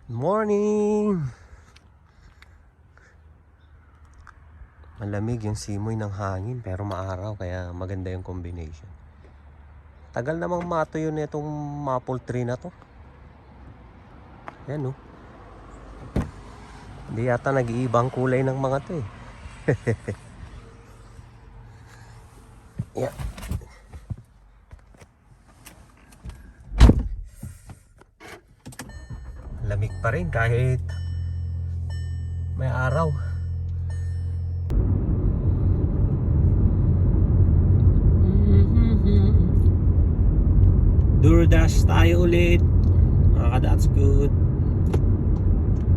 Morning! Malamig yung simoy ng hangin pero maaraw kaya maganda yung combination. Tagal namang matuyo na itong maple tree na to. Yan oh. Hindi yata nag-iibang kulay ng mga to eh. Yeah. Lamig pa rin kahit may araw. DoorDash tayo ulit. That's good.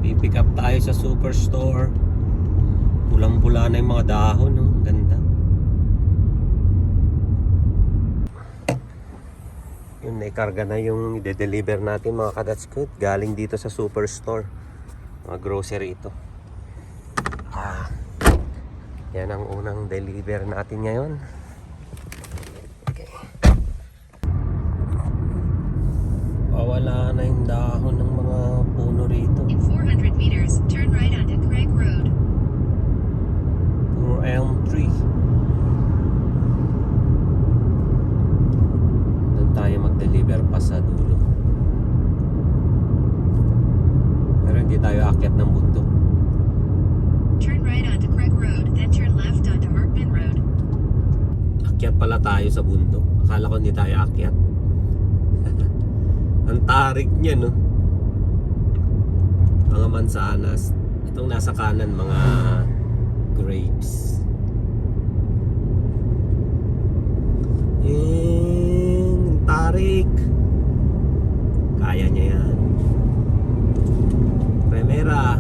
Pipick up tayo sa superstore. Pulang-pula na yung mga dahon, no? Ganda. Yun, naikarga na yung i-deliver natin mga ka-that's good. Galing dito sa superstore. Mga grocery ito. Yan ang unang deliver natin ngayon. Okay. Pawala na yung dahon ng mga puno rito. In 400 meters, turn right onto Craig Road. Puro elm tree. Doon tayo mag-deliver pa sa dulo. Pero hindi tayo aakyat ng bundok. Turn right onto Craig Road, then turn left onto Markman Road. Akyat pala tayo sa bundok. Akala ko hindi tayo aakyat. Ang tarik niya, no? Mga mansanas. Itong nasa kanan, mga grapes. Tarik. Kaya niya yan. Primera.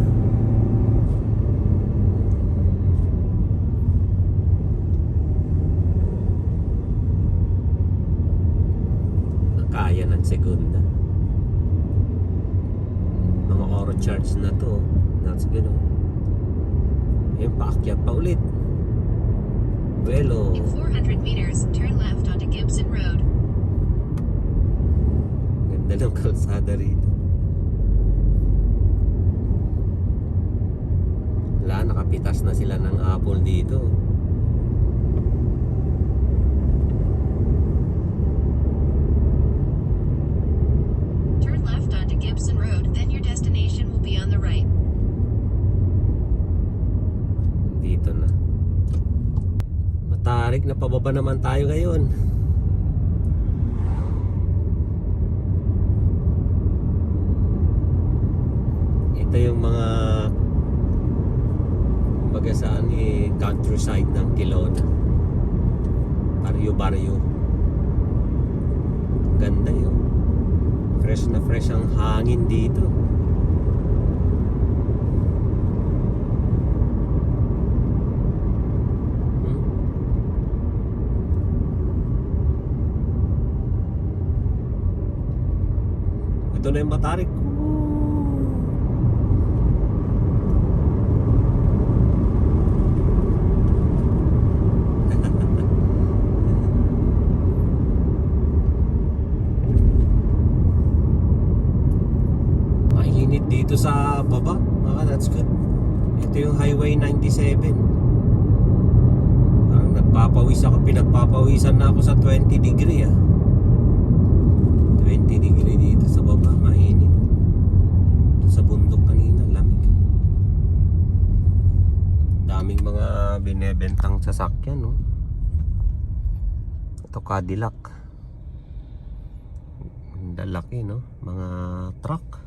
Kaya ng segunda. Mga orchards na to. That's good. Ayun, paakyat pa ulit. Buelo. In 400 meters, turn left onto Gibson Road. Ganda ng kalsada rito. Wala, nakapitas na sila ng apple dito. Turn left onto Gibson Road, then your destination will be on the right. Dito na. Matarik na pababa naman tayo ngayon. Ito yung mga kumbaga saan countryside ng Kelowna. Baryo-baryo. Ganda yun. Fresh na fresh ang hangin dito. Ito na yung matarik. Mainit dito sa baba. That's good. Ito yung Highway 97. Parang nagpapawis ako. Pinagpapawisan na ako sa 20 degree 20 degree dito sa baba, mainit. Ito sa bundok kanina, lamig. Daming mga binebentang sasakyan, no? Ito Cadillac. Ang lalaki, no? Mga truck.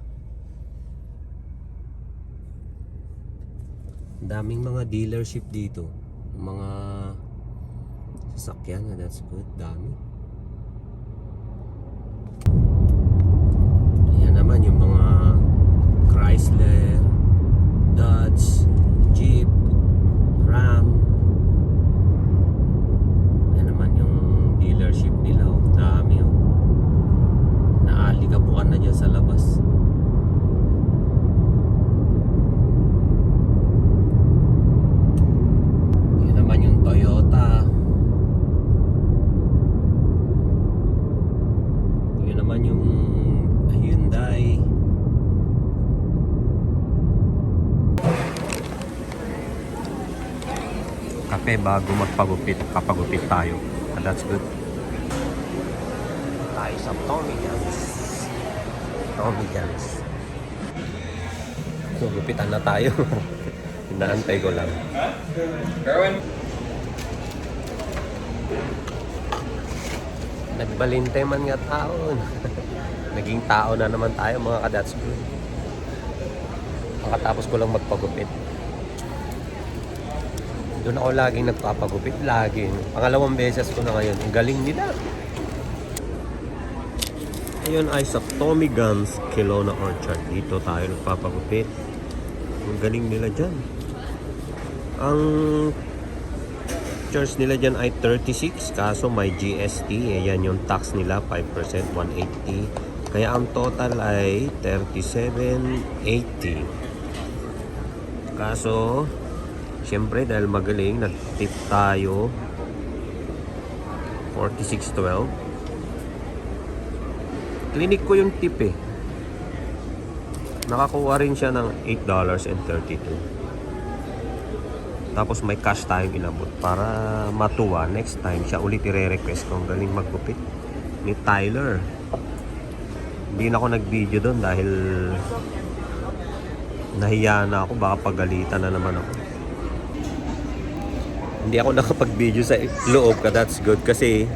Daming mga dealership dito. Mga sasakyan, that's good. Dami. Naman yung mga Chrysler, Dodge, Jeep, Ram. Yan naman yung dealership nila. Dami naaligabukan na dyan sa labas. Yan naman yung Toyota. kape bago magpagupit. Papagupit tayo. And that's good. Tayo sa Tommy Guns. Tommy Guns. So, gupitan na tayo. Inaantay ko lang. Erwin? Nagbalintay man nga taon. Naging tao na naman tayo mga ka-that's good. Makatapos ko lang magpagupit. Doon ako laging nagpapagupit. Laging. Pangalawang beses ko na ngayon. Ang galing nila. Ayun ay sa Tommy Guns, Kelowna Orchard. Dito tayo nagpapagupit. Ang galing nila dyan. Ang charge nila dyan ay 36. Kaso may GST. Ayan yung tax nila. 5%, 180. Kaya ang total ay 37.80. Kaso, syempre dahil magaling, nag-tip tayo 46.12. Clinic ko yung tip eh. Nakakuha rin siya ng $8.32. Tapos may cash tayong inabot para matuwa. Next time, siya ulit i-request kung galing maggupit ni Tyler. Hindi na ako nag-video doon dahil nahiya na ako. Baka pagalitan na naman ako. Hindi ako nakapag-video sa loob ka. That's good kasi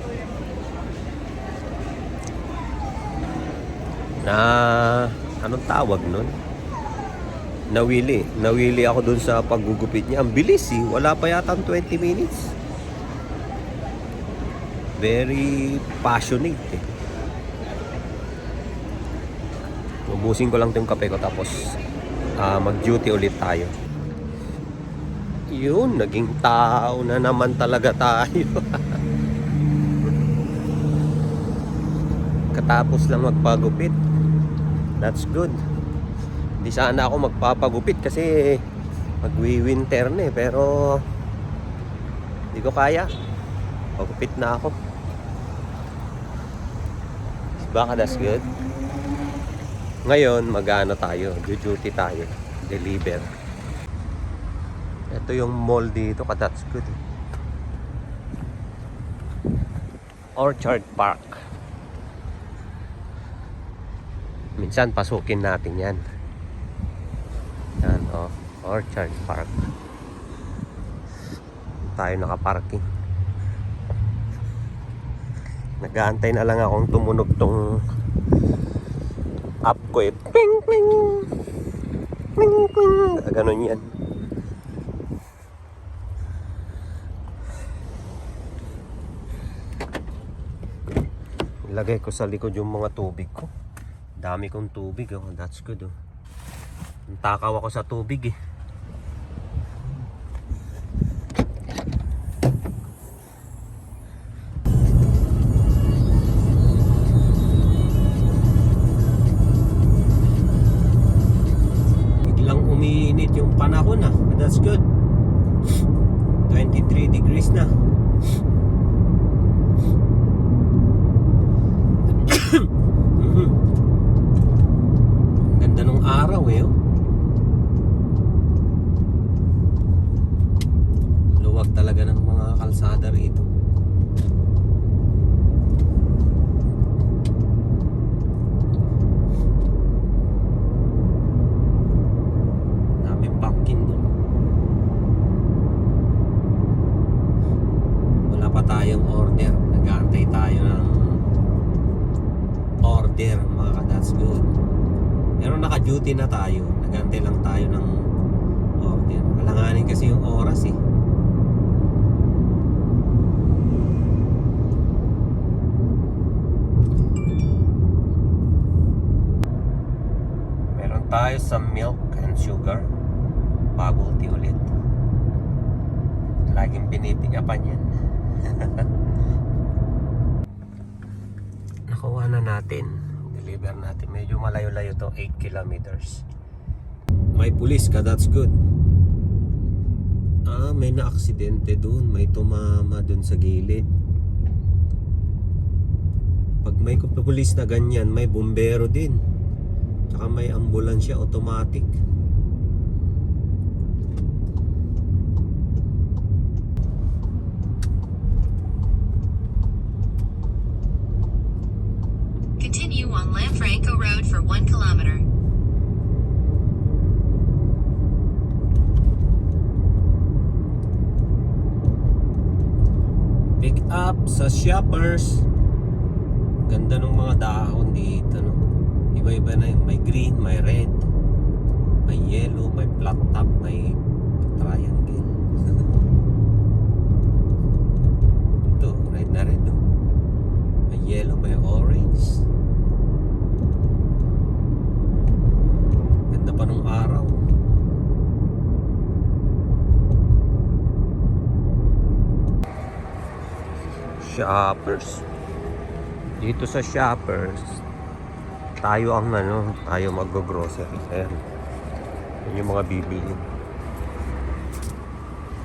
anong tawag nun? Nawili ako dun sa paggugupit niya. Ang bilis eh. Wala pa yata 20 minutes. Very passionate eh. Ubusin ko lang itong kape ko tapos mag-duty ulit tayo. Yun, naging tao na naman talaga tayo. Katapos lang magpagupit. That's good. Hindi sana ako magpapagupit kasi magwi-winter na eh. Pero hindi ko kaya. Pagupit na ako. Baka that's good. Ngayon, mag-ano tayo, duty tayo, deliver. Ito yung mall dito, that's good. Orchard Park. Minsan, pasukin natin yan. Yan, oh, Orchard Park. Tayo nakaparking. Nag-aantay na lang akong tumunog tong app ko eh. Ping, ping. Ping, ping. Ganon yan. Ilagay ko sa likod yung mga tubig ko. Dami kong tubig. Oh. That's good. Oh. Takaw ako sa tubig eh. Umiinit yung panahon ah. That's good. 23 degrees na. Ganda nung araw eh. Oh. Luwag talaga ng mga kalsada rito. Tayong order, nag-aantay tayo ng order mga ka-that's good. Pero naka-duty na tayo, nag-aantay lang tayo ng order. Alanganin kasi yung oras eh. Meron tayo sa milk and sugar, bubble tea ulit. Laging pinipikapan yan. Nakuha na natin, deliver natin. Medyo malayo-layo to, 8 kilometers. May pulis ka, that's good. May na-aksidente dun. May tumama dun sa gilid. Pag may pulis na ganyan, may bumbero din. Tsaka may ambulansya, automatic. for 1 kilometer. Pick up sa Shoppers. Ganda ng mga dahon dito, no? Iba-iba na yun. May green, may red, may yellow, may flat top, may triangle. Ito, red na red, no? May yellow, may orange. Ganda pa nung araw. Shoppers. Dito sa Shoppers, tayo mag-grocery. Ayan. Yan yung mga bibilin.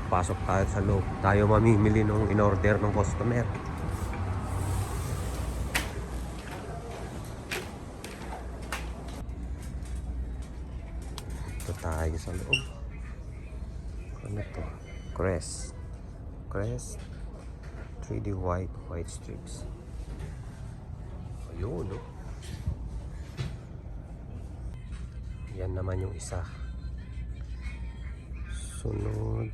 Pasok tayo sa loob. Tayo mamimili nung in-order ng customer. Ito tayo sa loob. Ano to? Crest. 3D white strips. Ayun, no? Yan naman yung isa. Sunod.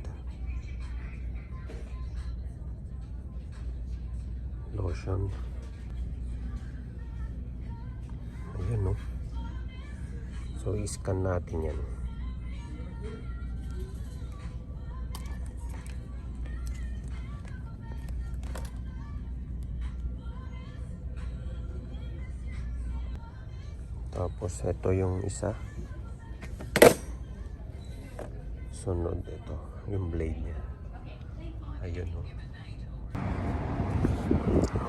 Lotion. Ayun, no? So, i-scan natin yan. Tapos ito yung isa. Sunod ito, yung blade niya. Ayun, no.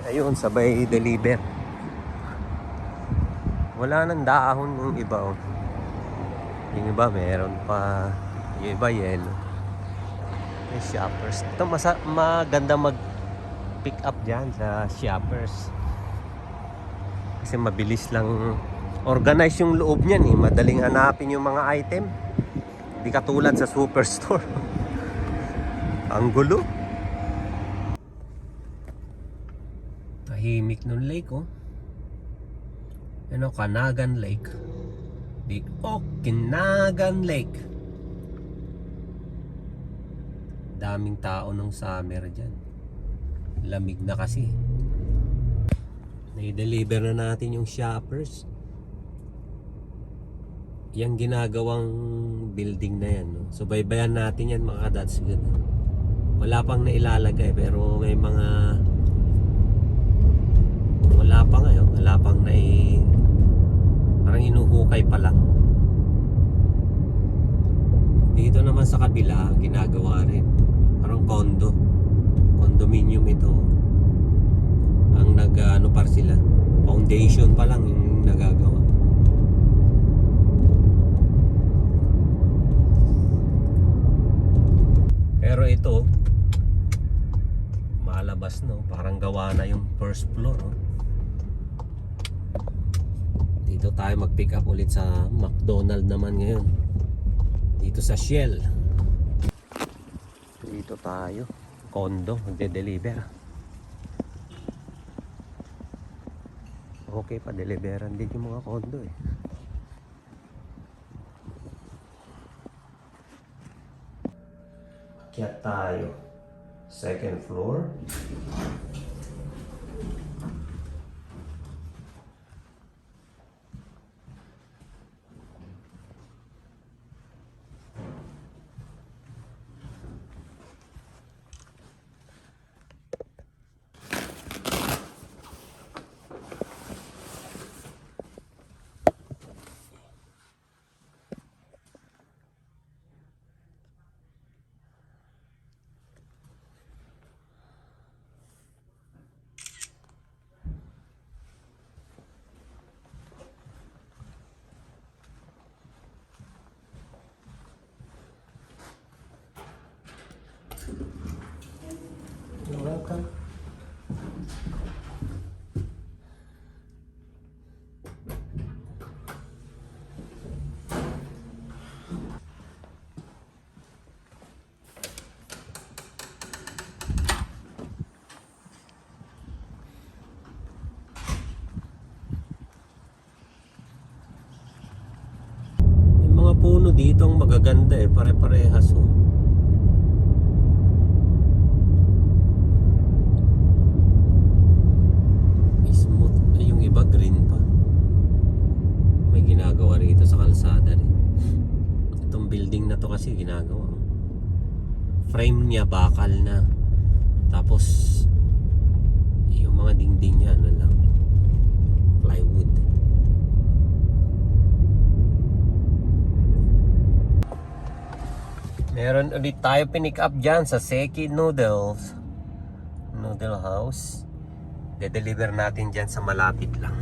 Ayun, sabay deliver. Wala nang dahon yung iba, oh. Yung iba meron pa. Yung iba yellow. May Shoppers. Ito maganda mag-pick up dyan sa Shoppers. Kasi mabilis lang. Organize yung loob niyan, eh. Madaling hanapin yung mga item. Hindi katulad sa superstore. Ang gulo. Tahimik ng lake, oh. Ano, Canagan Lake. The Okanagan Lake. Daming tao ng summer dyan. Lamig na kasi. Na-deliver na natin yung Shoppers. Yung ginagawang building na yan, no? So baybayan natin yan, mga kadads. Wala pang nailalagay, pero may mga wala pa ngayon. Wala pang parang inuhukay pa lang. Dito naman sa kabila, ginagawa rin. Parang condominium ito. Ang par sila. Foundation pa lang yung nagagawa. Pero ito, malabas, no? Parang gawa na yung first floor, no? Dito tayo mag-pick up ulit sa McDonald naman ngayon. Dito sa Shell. Dito tayo. Condo, magde-deliver. Okay pa, deliveran din yung mga condo, eh. Kaya tayo. Second floor. puno dito ang magaganda eh. Pare-parehas oh. Smooth. Ay, yung iba green pa. May ginagawa rito sa kalsada rin. Itong building na to kasi ginagawa. Frame niya bakal na. Tapos yung mga dingding niya ano lang, plywood. Meron ulit tayo pinick up dyan sa Seki Noodles Noodle House. De-deliver natin dyan sa malapit lang.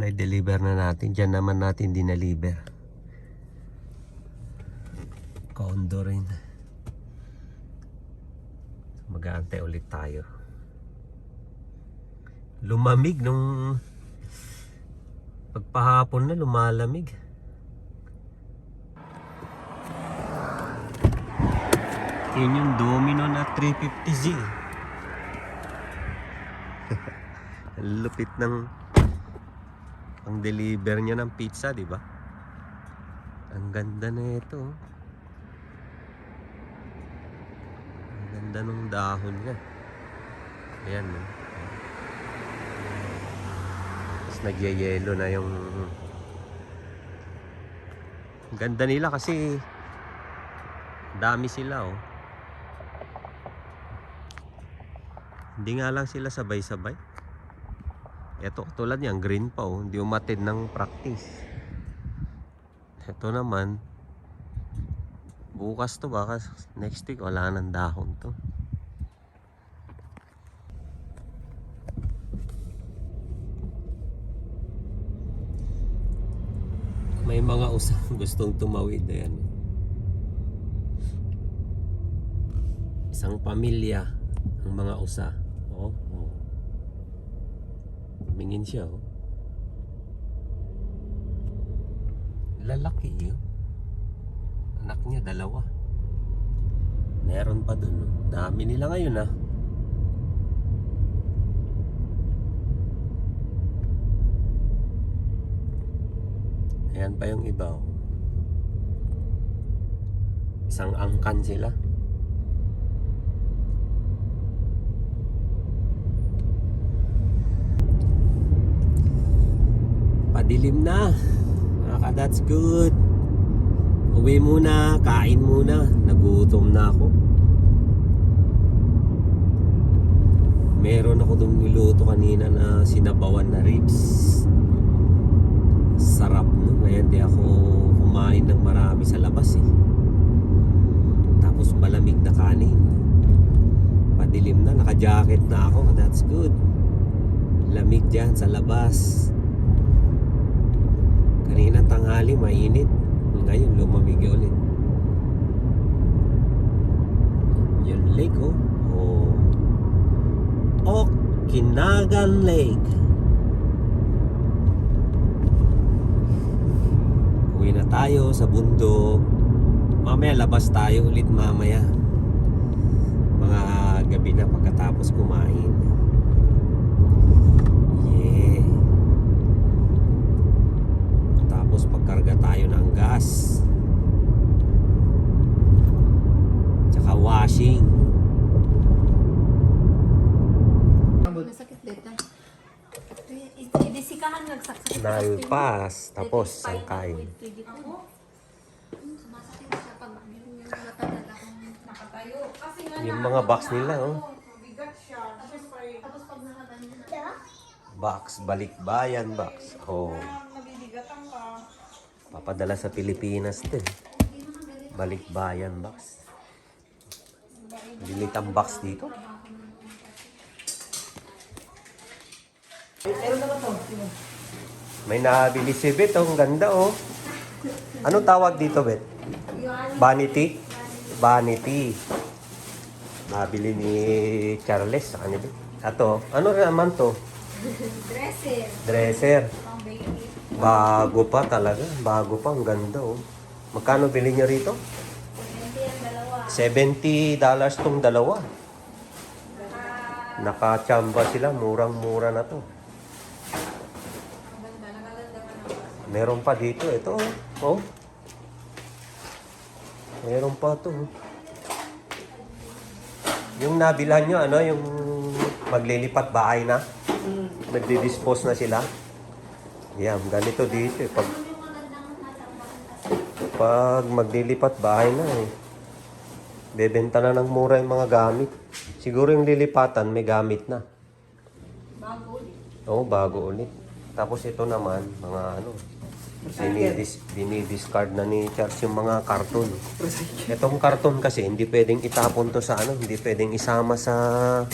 I-deliver na natin. Dyan naman natin dineliver. Condo rin. Mag-aantay ulit tayo. Lumamig nung pagpahapon na, lumalamig. Yun yung Domino na 350Z. Ang lupit ng ang deliver niya ng pizza, di ba? Ang ganda na ito. Ang ganda ng dahon niya. Ayan, no? Tapos nagyayelo na yung... Ang ganda nila kasi dami sila, oh. Hindi nga lang sila sabay-sabay. Ito, tulad niyan, green pa, oh. Hindi umatid ng practice. Ito naman, bukas to, baka next week wala nang dahon to. May mga usang gustong tumawid na yan. Isang pamilya ang mga usa. Oh, oh. Tumingin siya, oh. Lalaki yun. Anak niya, 2. Meron pa dun, oh. Dami nila ngayon, ah. Ayan pa yung iba, oh. Isang angkan sila. Padilim na. That's good. Uwi muna, kain muna. Nagutom na ako. Meron ako dong niluto kanina na sinabawan na ribs. Sarap, no? Ngayon di ako kumain ng marami sa labas eh. Tapos malamig na kanin. Padilim na, naka-jacket na ako. That's good. Lamig dyan sa labas. Kanina tanghali mainit. Ngayon lumamig ulit. Yung lake, oh. Oh. Okinagan Lake. Uwi na tayo sa bundok. Mamaya labas tayo ulit mamaya. Mga gabi na pagkatapos kumain. Yeah. Tapos pagkarga tayo ng gas. Tsaka washing. Masakit dito. Idisikahan nagsakit. Nalpas. Tapos sangkay. Ako? Sumasakit siya pag yung matagal akong nakatayo. Kasi nga Yung mga box nila, oh. mabigat siya. Tapos pag nakaganyan na. Box. Balikbayan box. Oh. Nabibigatan ka. Papadala sa Pilipinas din. Balikbayan box. Lilit ang box dito. May nabili si Bet, oh. Ang ganda, oh. Anong tawag dito, Bet? Vanity? Vanity. Nabili ni Charles sa kanya, Bet. Ito, ano naman to? Dresser. Dresser. Pang baby. Bago pa talaga. Bago pa, ang ganda, oh. Magkano bili niyo rito? 70 ang dalawa. $70 tong dalawa. Nakachamba sila, murang-mura na to. Ang ganda. Nakaganda ka naman. Meron pa dito. Ito, oh. Meron pa to. Yung nabilhan nyo, ano, yung maglilipat bahay na. Nagdi-dispose na sila. Yan, ganito dito eh. Pag maglilipat bahay na eh. Bebenta na ng mura yung mga gamit. Siguro yung lilipatan may gamit na. Bago ulit. Oo, bago ulit. Tapos ito naman, mga ano, dinidiscard na ni Charles yung mga karton. Itong karton kasi hindi pwedeng itapon to sa ano, hindi pwedeng isama sa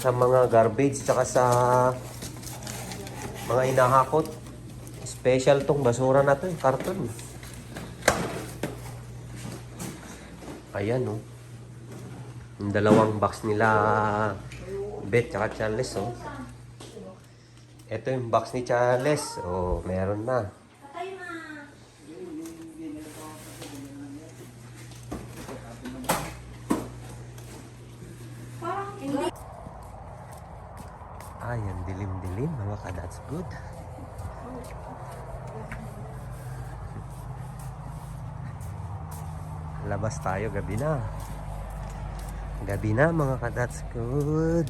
mga garbage tsaka sa mga inahakot. Special tong basura na to, yung karton. Ayan, oh. Yung dalawang box nila Bet tsaka Charles, oh. Ito yung box ni Charles. Oh, meron na. Patay na. Parang hindi. Ay, ang dilim-dilim, mga ka. That's good. Labas tayo, gabi na. Gabi na, mga ka. That's good.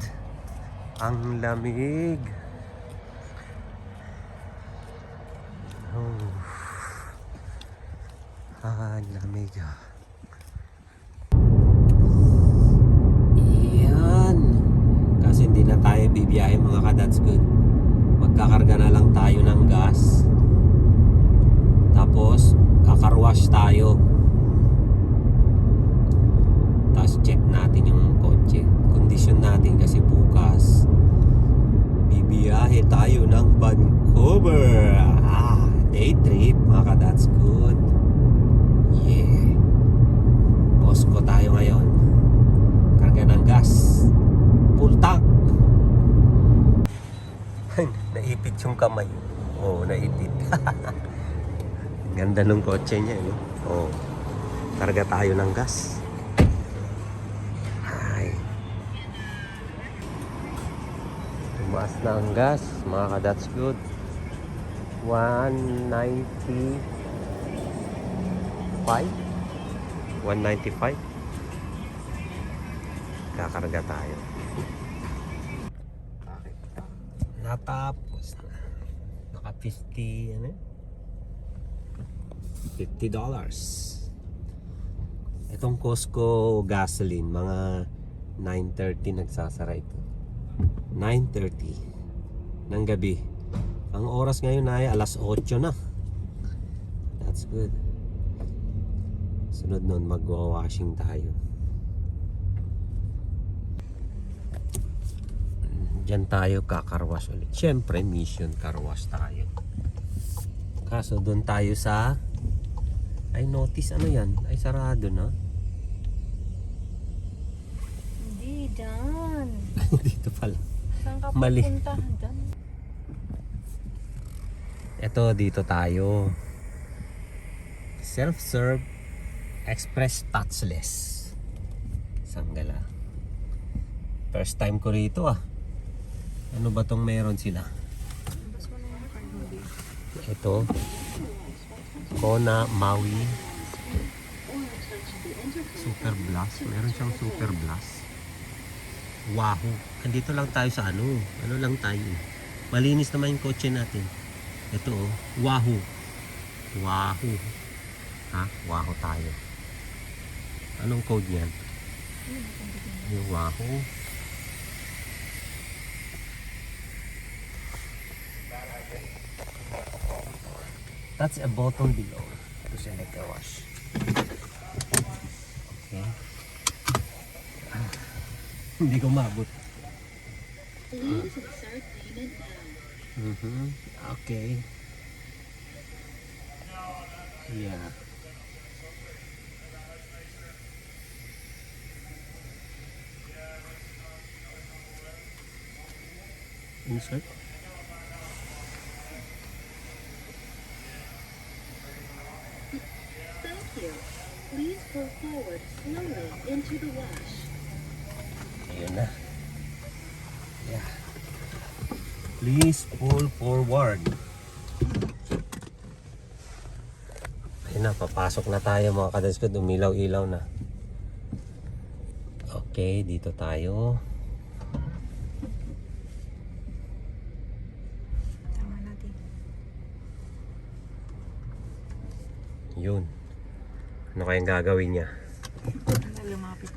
Ang lamig. Oh. Ang lamig. Iyan. Kasi hindi na tayo bibiyahe, mga ka. That's good. Magkakarga na lang tayo ng gas. Tapos, kakarwash tayo. Tapos check natin yung kotse. Condition natin kasi bukas bibiyahe tayo ng Vancouver. Day trip, mga ka. That's good. Yeah. Costco tayo ngayon. Karga ng gas. Full tank. Naipit yung kamay. Oo, naipit. Ganda ng kotse niya, no? Oo. Karga tayo ng gas. Tumaas na ang gas, mga ka. That's good. 195. 195. Kakarga tayo. Natapos na. Naka 50, ano? $50. Itong Costco gasoline, mga 9:30 nagsasara ito. 9:30 ng gabi. Ang oras ngayon ay alas 8 na. That's good. Sunod nun, magwa-washing tayo. Diyan tayo kakarwash ulit. Siyempre, mission carwash tayo. Kaso doon tayo sa... Ay, notice ano yan? Ay, sarado na. Hindi, dyan. Dito pala. Saan ka Mali. pupunta? Dyan. Ito, dito tayo. Self-serve express touchless. Sanggala. First time ko rito ah. Ano ba tong meron sila? Ito. Kona Maui Super Blast. Meron siyang Super Blast. Wahoo. Andito lang tayo sa ano. Ano lang tayo. Malinis naman yung kotse natin. Ito oh. Wahoo. Wahoo. Ha? Wahoo tayo. Anong code niyan? Yung Wahoo. That's a button below to select a wash. Okay. Hindi ko mabot. Please insert payment now. Okay. Yeah. Insert. Thank you. Please pull forward slowly into the wash. Ayun na. Yeah. Please pull forward. na, papasok na tayo mga ka-Dads Good. Umilaw-ilaw na. Okay, dito tayo. Tama natin. Yun. Ano kayang gagawin niya? Lumapit.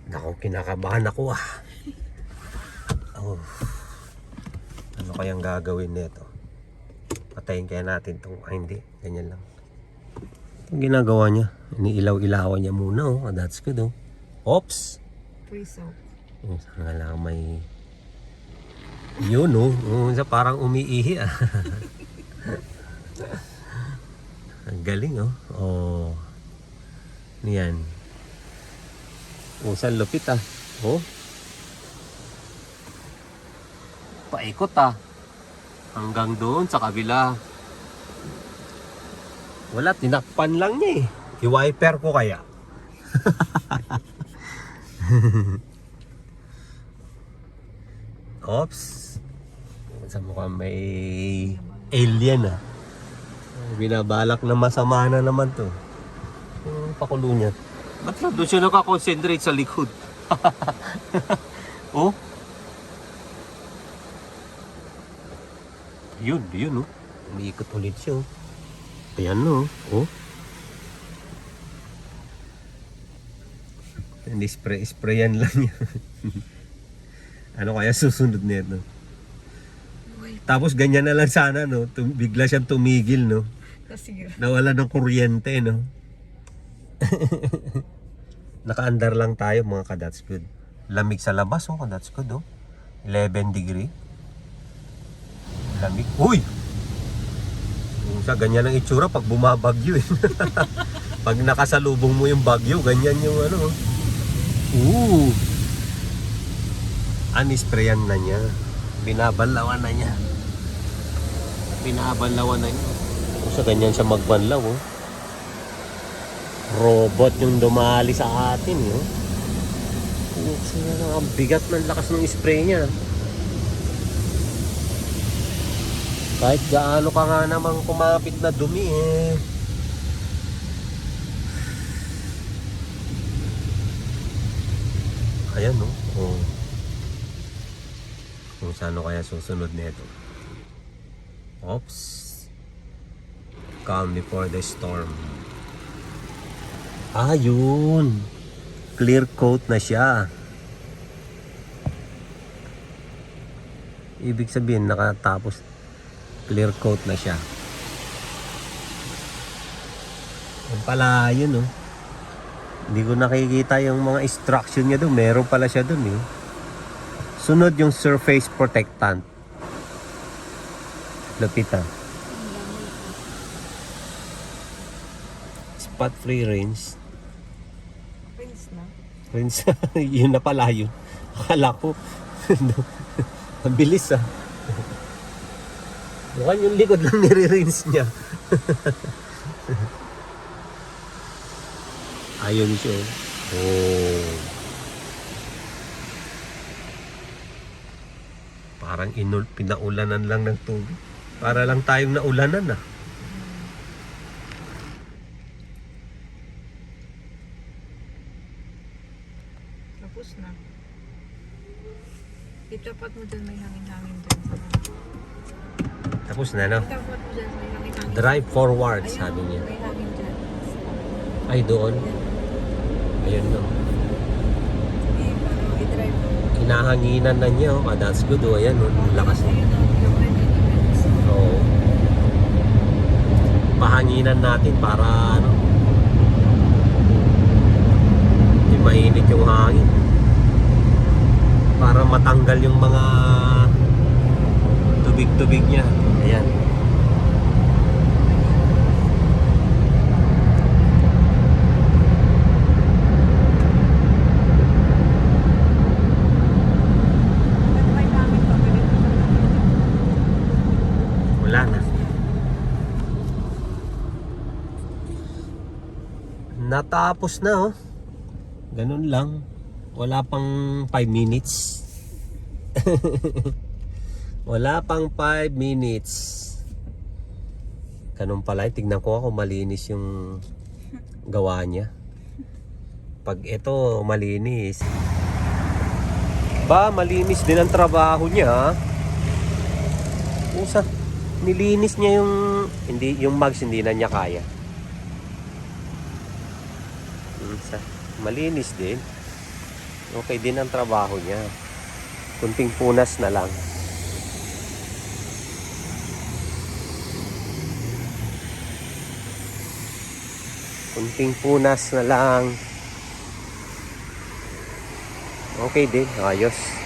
Naku, kinakabahan ako ah. Oh. Ano kayang gagawin nito? Patayin kaya natin itong, hindi, ganyan lang. Itong ginagawa niya, iniilaw-ilawan niya muna oh. That's good oh. Oops! Pre-soak. Sana lang may... Yun oh, parang umiihi ah. Ang galing oh. Oh. Yan. Saan lupit ah. Oh. Paikot ah. Hanggang doon sa kabila. Wala, tinakpan lang niya eh. I-wiper ko kaya. Oops. Sa mukha may alien ah. Binabalak na masama na naman to. Yung pakulo niya. Ba't na doon siya nakakonsentrate sa likod? Oh. Yun oh. Umiikot ulit siya oh. Ayan no. Oh. Hindi sprayan lang niya. Ano kaya susunod nito? Tapos ganyan na lang sana no. Bigla siyang tumigil no. Sige. Nawala ng kuryente no. Naka-under lang tayo mga ka-That's Good. Lamig sa labas oh, ka-That's Good oh. 11 degree. Lamig. Uy! Sa ganyan ang itsura pag bumabagyo eh. Pag nakasalubong mo yung bagyo, ganyan yung ano. Ooh! Anisprayan na niya. Binabanlawan na niya. Binabanlawan na niya. Sa ganyan siya magbanlaw oh. Robot yung dumali sa atin oh. Ang bigat ng lakas ng spray niya. Kahit gaano ka nga namang kumapit na dumi eh. Ayan no. Oh. Kung saan kaya susunod nito. Oops. Calm before the storm. Ah, yun. Clear coat na siya. Ibig sabihin nakatapos. Clear coat na siya. Yung pala yun oh. Hindi ko nakikita yung mga instruction niya doon. Meron pala siya doon eh. Sunod yung surface protectant. Lapit ah. Spot free rinse. Rinse na. Rinse. Yun na pala yun. Akala ko. Ang bilis ah. Mukhang yung likod lang nire-rinse niya. Ayun siya. Oh. Parang pinaulanan lang ng tubig. Para lang tayong naulanan ah. Tapos na. Itapat mo dyan, may hangin-hangin dyan. Tapos na no? Itapat mo dyan, may hangin-hangin. Drive forward, Ayun, sabi niya. may hangin dyan. Ay, doon. Ayun no. Eh, parang i-drive mo. Kinahanginan na niya oh. That's good oh. Ayan oh. Lakas oh. Ayun, yung red elements. Oo. Pahanginan natin para ano. Hindi mainit yung hangin. Para matanggal yung mga tubig-tubig niya. Ayan. Ba't may hangin pa ganito? Wala na. Natapos na oh. Ganun lang. Wala pang 5 minutes. Wala pang 5 minutes. Ganun pala, tignan ko ako malinis yung gawa niya. Pag ito malinis, ba malinis din ang trabaho niya. Usa, nilinis niya yung mugs, hindi na niya kaya. Usa, malinis din. Okay din ang trabaho niya. Kunting punas na lang. Kunting punas na lang. Okay din, ayos.